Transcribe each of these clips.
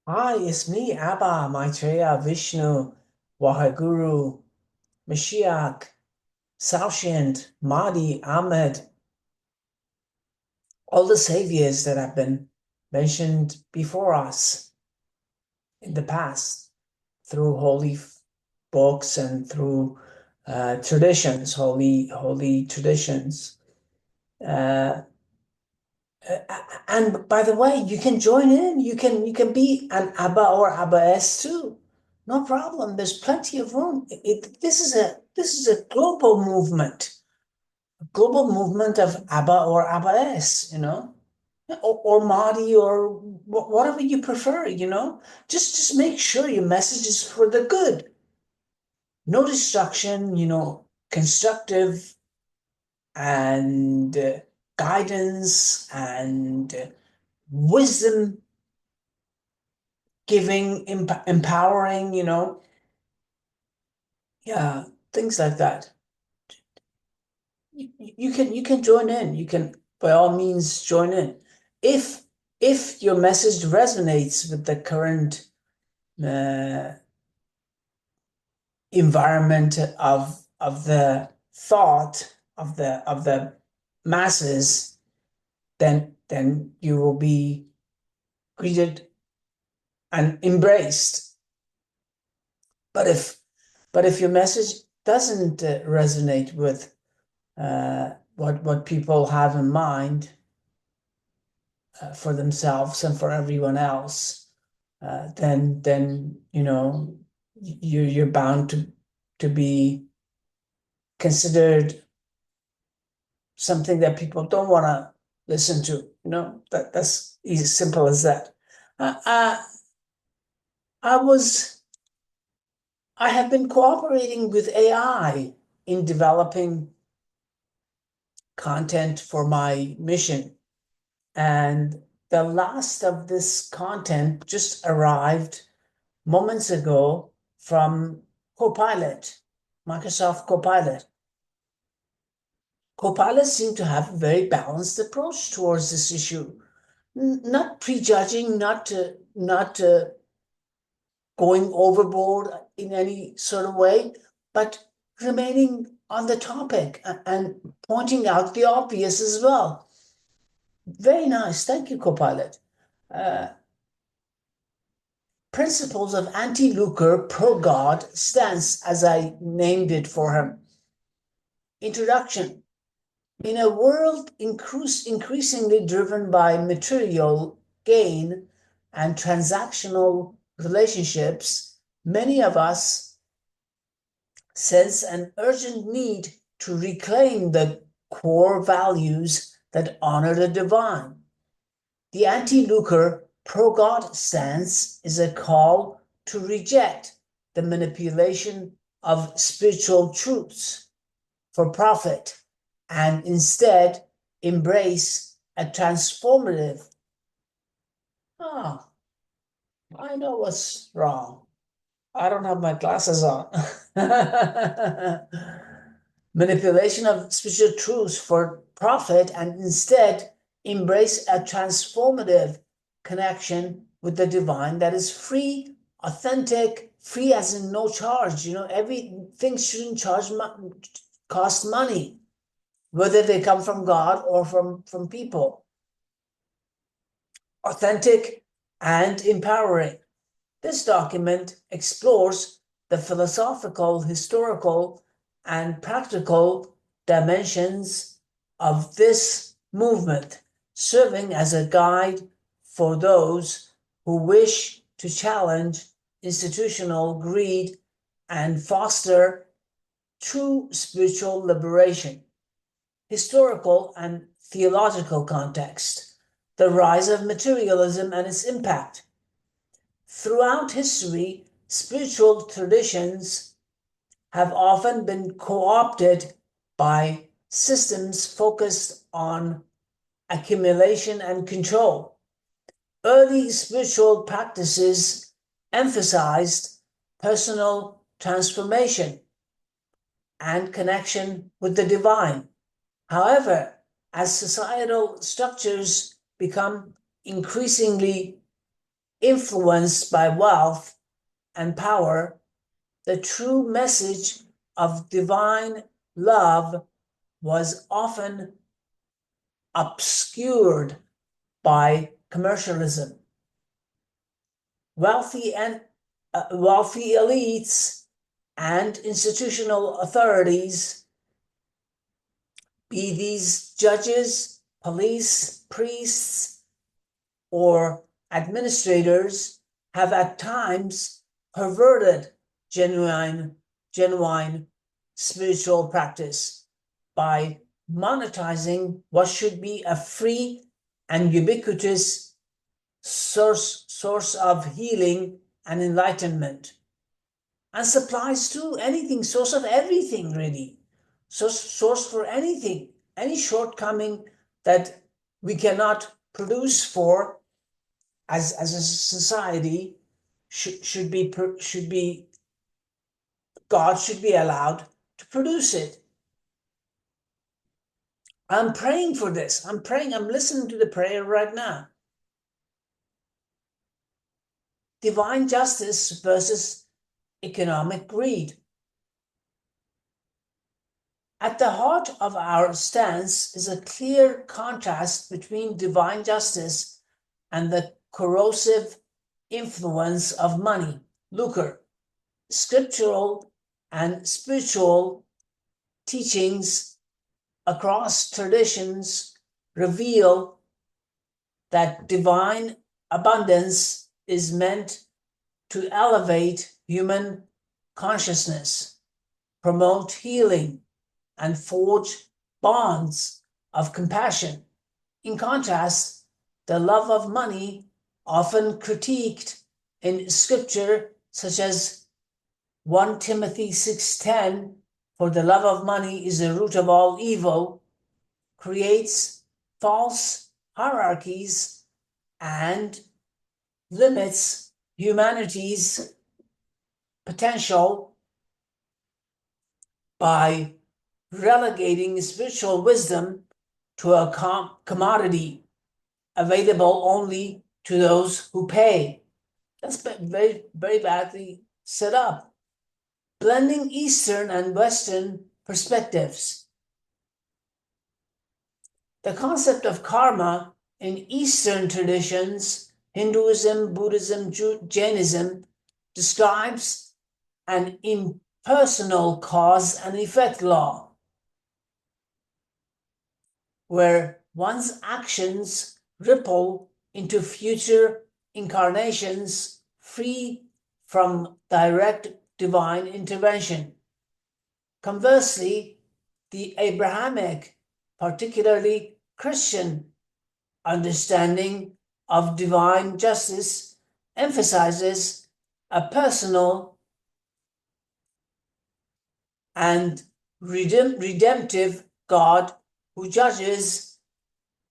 Hi, it's me, Abba, Maitreya, Vishnu, Wahaguru, Mashiach, Saoshyant, Mahdi, Ahmed, all the saviors that have been mentioned before us in the past through books and through traditions, holy traditions. Uh, and by the way, you can join in. You can be an Abba or Abba S too. No problem. There's plenty of room. This is a global movement of Abba or Abba S. Or Mahdi or whatever you prefer. Just make sure your message is for the good. No destruction. Constructive and guidance and wisdom giving, empowering, yeah, things like that. You can join in. You can by all means join in. If if your message resonates with the current uh, environment of the thought of the masses, then you will be greeted and embraced. But if your message doesn't resonate with what people have in mind for themselves and for everyone else, then you're bound to be considered something that people don't want to listen to. That's as simple as that. Uh, uh, I was I have been cooperating with AI in developing content for my mission. And the last of this content just arrived moments ago from Copilot, Microsoft Copilot. Copilot seemed to have a very balanced approach towards this issue, not prejudging, not going overboard in any sort of way, but remaining on the topic and pointing out the obvious as well. Very nice. Thank you, Copilot. Uh, Principles of anti-lucre pro-God stance, as I named it for him. Introduction. In a world increasingly driven by material gain and transactional relationships, many of us sense an urgent need to reclaim the core values that honor the divine. The anti-lucre pro-God stance is a call to reject the manipulation of spiritual truths for profit and instead embrace a transformative, oh, I know what's wrong. I don't have my glasses on. Manipulation of spiritual truths for profit and instead embrace a transformative connection with the divine that is free, authentic, free as in no charge. Everything shouldn't cost money, whether they come from God or from people. Authentic and empowering. This document explores the philosophical, historical, and practical dimensions of this movement, serving as a guide for those who wish to challenge institutional greed and foster true spiritual liberation. Historical and theological context. The rise of materialism and its impact. Throughout history, spiritual traditions have often been co-opted by systems focused on accumulation and control. Early spiritual practices emphasized personal transformation and connection with the divine. However, as societal structures become increasingly influenced by wealth and power, the true message of divine love was often obscured by commercialism. Wealthy elites and institutional authorities, be these judges, police, priests, or administrators, have at times perverted genuine spiritual practice by monetizing what should be a free and ubiquitous source of healing and enlightenment. And supplies to anything, source of everything, really. Source for anything, any shortcoming that we cannot produce for as a society should be God should be allowed to produce it. I'm praying for this. I'm listening to the prayer right now. Divine justice versus economic greed. At the heart of our stance is a clear contrast between divine justice and the corrosive influence of money, lucre. Scriptural and spiritual teachings across traditions reveal that divine abundance is meant to elevate human consciousness, promote healing, and forge bonds of compassion. In contrast, the love of money, often critiqued in scripture, such as 1 Timothy 6:10, for the love of money is the root of all evil, creates false hierarchies and limits humanity's potential by relegating spiritual wisdom to a commodity available only to those who pay. That's very, very badly set up. Blending Eastern and Western perspectives. The concept of karma in Eastern traditions, Hinduism, Buddhism, Jainism, describes an impersonal cause and effect law, where one's actions ripple into future incarnations free from direct divine intervention. Conversely, the Abrahamic, particularly Christian, understanding of divine justice emphasizes a personal and redemptive God who judges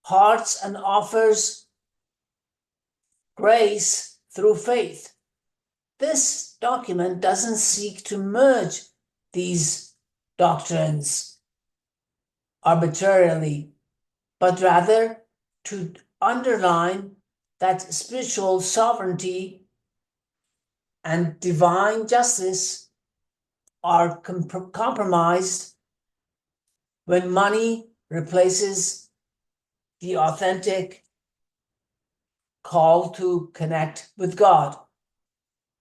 hearts and offers grace through faith. This document doesn't seek to merge these doctrines arbitrarily, but rather to underline that spiritual sovereignty and divine justice are compromised when money replaces the authentic call to connect with God.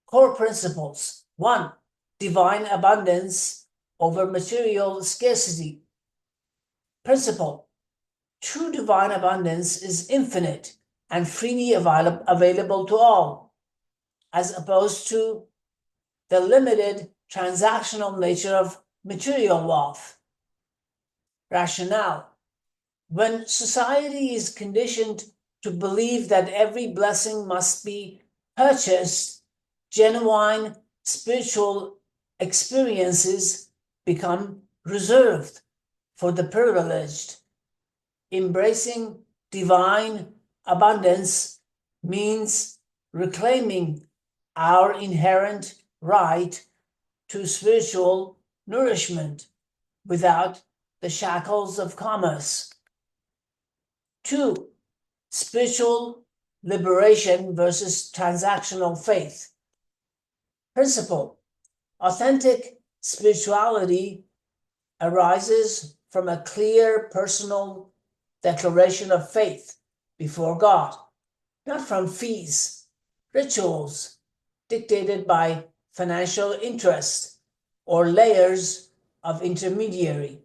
Core principles. 1. Divine abundance over material scarcity. Principle. True divine abundance is infinite and freely available to all, as opposed to the limited transactional nature of material wealth. Rationale. When society is conditioned to believe that every blessing must be purchased, genuine spiritual experiences become reserved for the privileged. Embracing divine abundance means reclaiming our inherent right to spiritual nourishment without the shackles of commerce. 2. Spiritual liberation versus transactional faith. Principle: authentic spirituality arises from a clear personal declaration of faith before God, not from fees, rituals dictated by financial interest or layers of intermediary.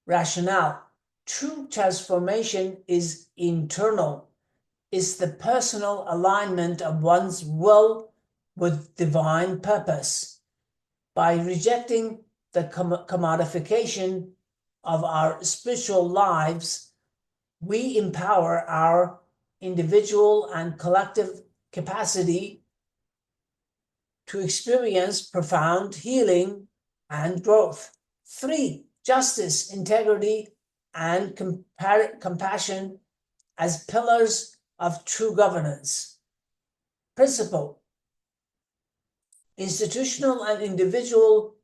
Rationale: true transformation is internal, is the personal alignment of one's will with divine purpose. By rejecting the commodification of our spiritual lives, we empower our individual and collective capacity to experience profound healing and growth. 3. Justice, integrity, and compassion as pillars of true governance. Principle: institutional and individuals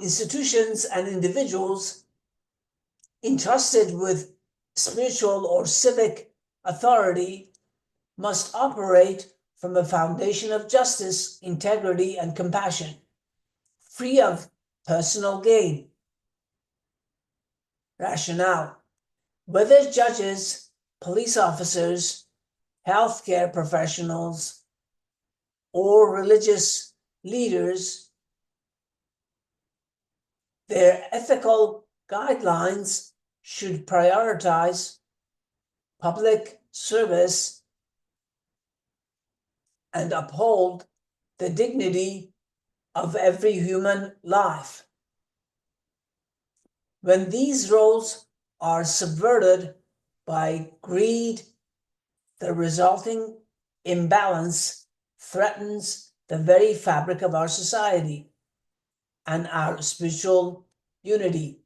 institutions and individuals entrusted with spiritual or civic authority must operate from a foundation of justice, integrity, and compassion, free of personal gain. Rationale: whether judges, police officers, healthcare professionals, or religious leaders, their ethical guidelines should prioritize public service and uphold the dignity of every human life. When these roles are subverted by greed, the resulting imbalance threatens the very fabric of our society and our spiritual unity.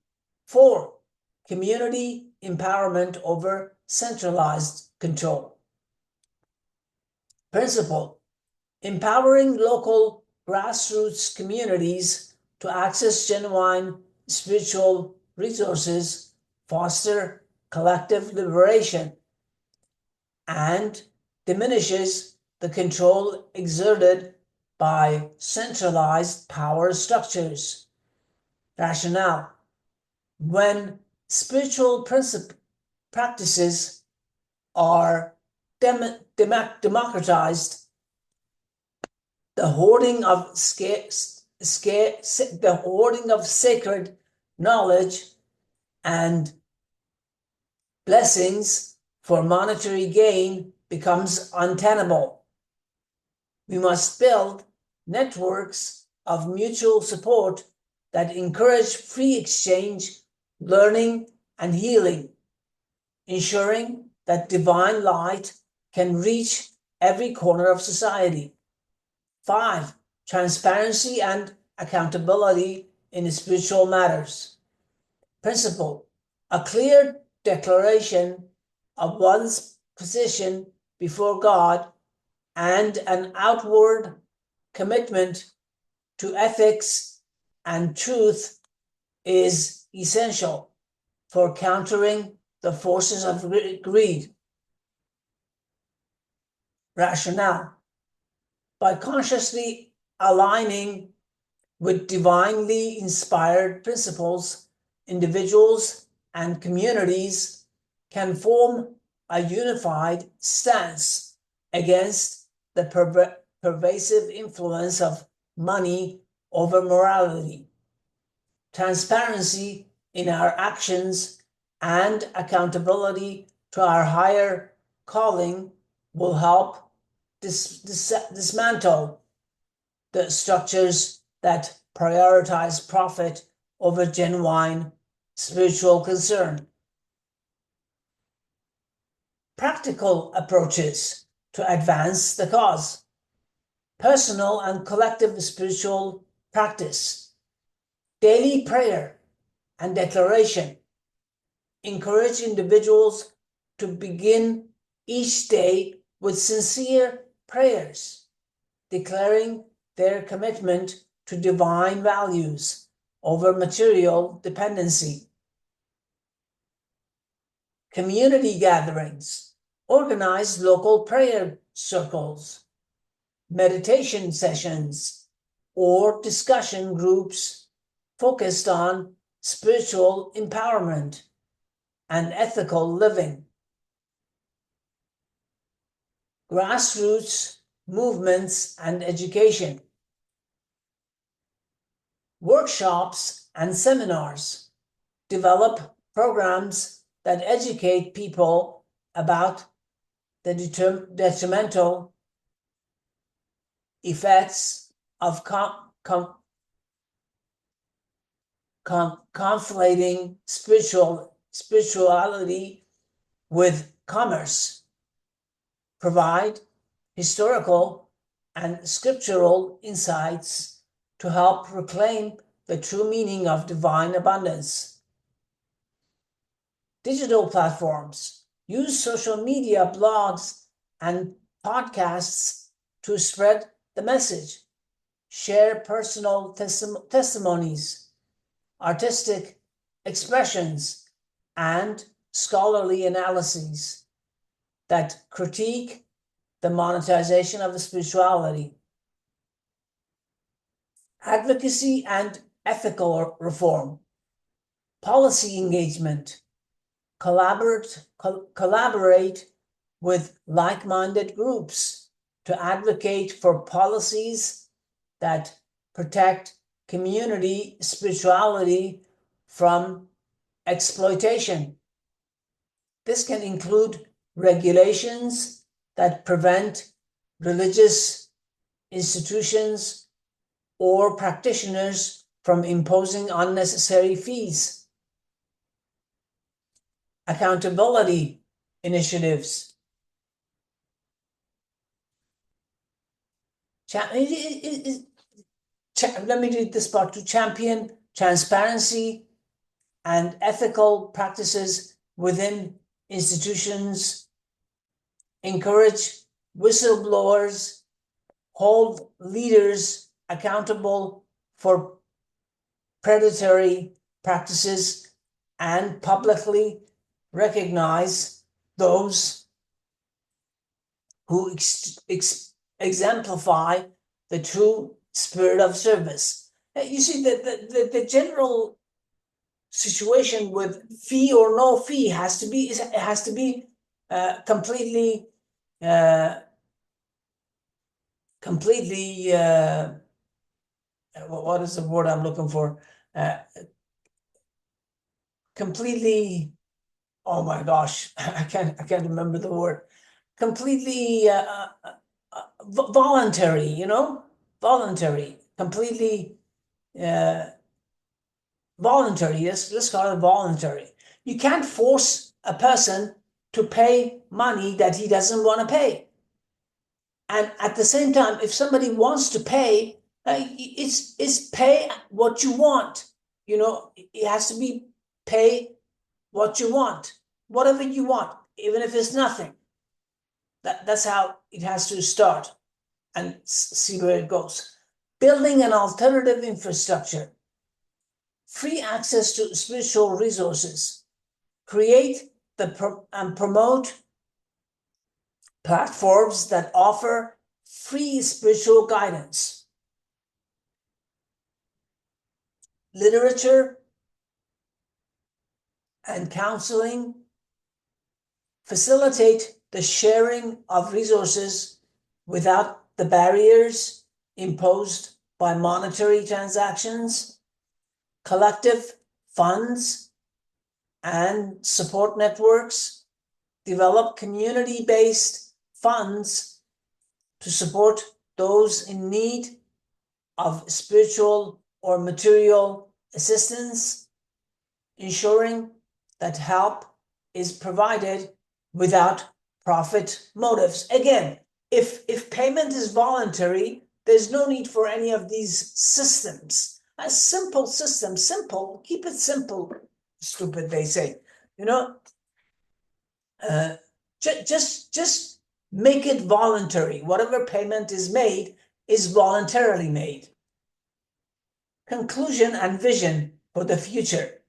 4. Community empowerment over centralized control. Principle: empowering local grassroots communities to access genuine spiritual resources, foster collective liberation, and diminishes the control exerted by centralized power structures. Rationale: when spiritual practices are democratized, the hoarding of sacred knowledge and blessings for monetary gain becomes untenable. We must build networks of mutual support that encourage free exchange, learning, and healing, ensuring that divine light can reach every corner of society. 5. Transparency and accountability in spiritual matters. Principle: a clear declaration of one's position before God and an outward commitment to ethics and truth is essential for countering the forces of greed. Rationale: by consciously aligning with divinely inspired principles, individuals and communities can form a unified stance against the pervasive influence of money over morality. Transparency in our actions and accountability to our higher calling will help dismantle the structures that prioritize profit over genuine spiritual concern. Practical approaches to advance the cause. Personal and collective spiritual practice. Daily prayer and declaration. Encourage individuals to begin each day with sincere prayers, declaring their commitment to divine values over material dependency. Community gatherings, organize local prayer circles, meditation sessions, or discussion groups focused on spiritual empowerment and ethical living. Grassroots movements and education, workshops and seminars, develop programs that educate people about the detrimental effects of conflating spirituality with commerce, provide historical and scriptural insights to help proclaim the true meaning of divine abundance. Digital platforms, use social media, blogs, and podcasts to spread the message, share personal testimonies, artistic expressions, and scholarly analyses that critique the monetization of the spirituality. Advocacy and ethical reform, policy engagement, collaborate with like-minded groups to advocate for policies that protect community spirituality from exploitation. This can include regulations that prevent religious institutions or practitioners from imposing unnecessary fees. Accountability initiatives. Let me read this part. To champion transparency and ethical practices within institutions, encourage whistleblowers, hold leaders accountable for predatory practices, and publicly recognize those who exemplify the true spirit of service. You see, the general situation with fee or no fee has to be completely what is the word I'm looking for? Completely, oh my gosh, I can't remember the word. Completely voluntary, voluntary, completely voluntary. Yes, let's call it voluntary. You can't force a person to pay money that he doesn't want to pay. And at the same time, if somebody wants to pay, it's pay what you want. It has to be pay what you want, whatever you want, even if it's nothing. That's how it has to start, and see where it goes. Building an alternative infrastructure, free access to spiritual resources, create and promote platforms that offer free spiritual guidance, literature and counseling, facilitate the sharing of resources without the barriers imposed by monetary transactions, collective funds and support networks, develop community-based funds to support those in need of spiritual or material assistance, ensuring that help is provided without profit motives. Again, if payment is voluntary, there's no need for any of these systems. A simple system, keep it simple, stupid, they say. Just make it voluntary. Whatever payment is made is voluntarily made. conclusion and vision for the future.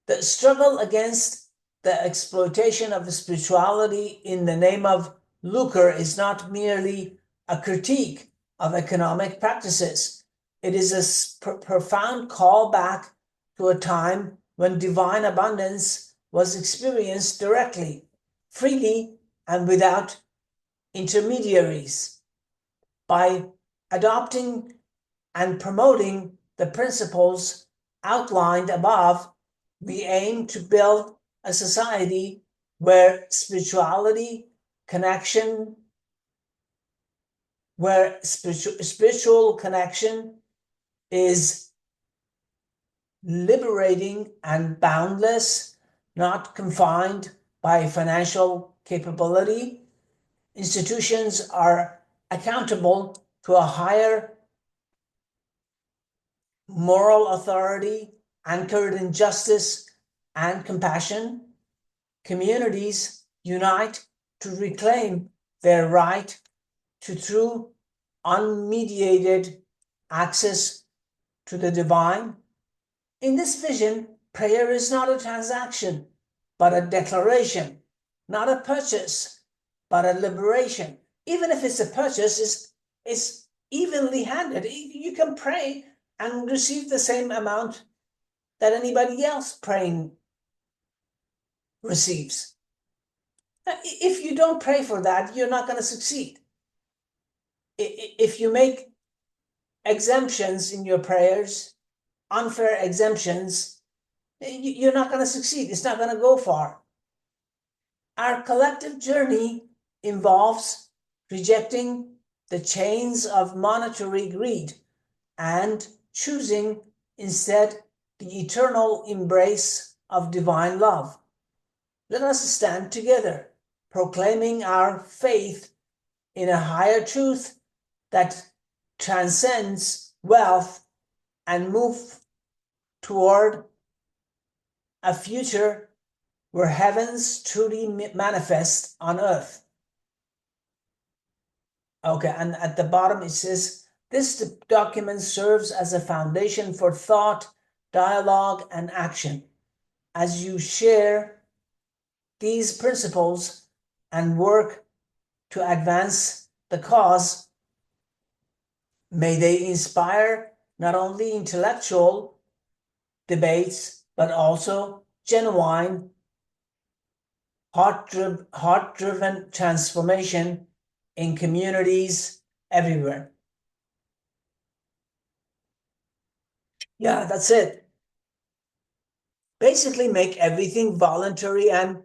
The struggle against the exploitation of spirituality in the name of lucre is not merely a critique of economic practices. It is a profound callback to a time when divine abundance was experienced directly, freely, and without intermediaries. By adopting and promoting the principles outlined above, we aim to build a society where spiritual connection is liberating and boundless, not confined by financial capability. Institutions are accountable to a higher moral authority anchored in justice and compassion. Communities unite to reclaim their right to true, unmediated access to the divine. In this vision, prayer is not a transaction, but a declaration, not a purchase, but a liberation. Even if it's a purchase, it's evenly handed. You can pray and receive the same amount that anybody else praying receives. If you don't pray for that, you're not going to succeed. If you make exemptions in your prayers, unfair exemptions, you're not going to succeed. It's not going to go far. Our collective journey involves rejecting the chains of monetary greed and choosing instead the eternal embrace of divine love. Let us stand together, proclaiming our faith in a higher truth that transcends wealth and move toward a future where heavens truly manifest on earth. Okay, and at the bottom it says, this document serves as a foundation for thought, dialogue, and action. As you share these principles and work to advance the cause, may they inspire not only intellectual debates, but also genuine, heart-driven transformation in communities everywhere. Yeah, that's it. Basically, make everything voluntary and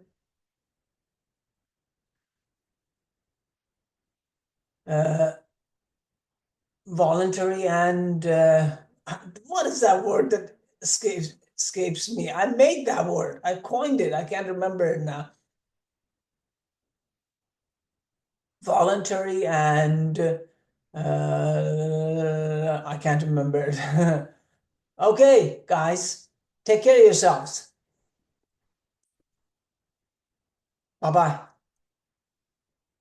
what is that word that escapes me? I made that word. I coined it. I can't remember it now. Voluntary and I can't remember it. Okay, guys, take care of yourselves. Bye-bye.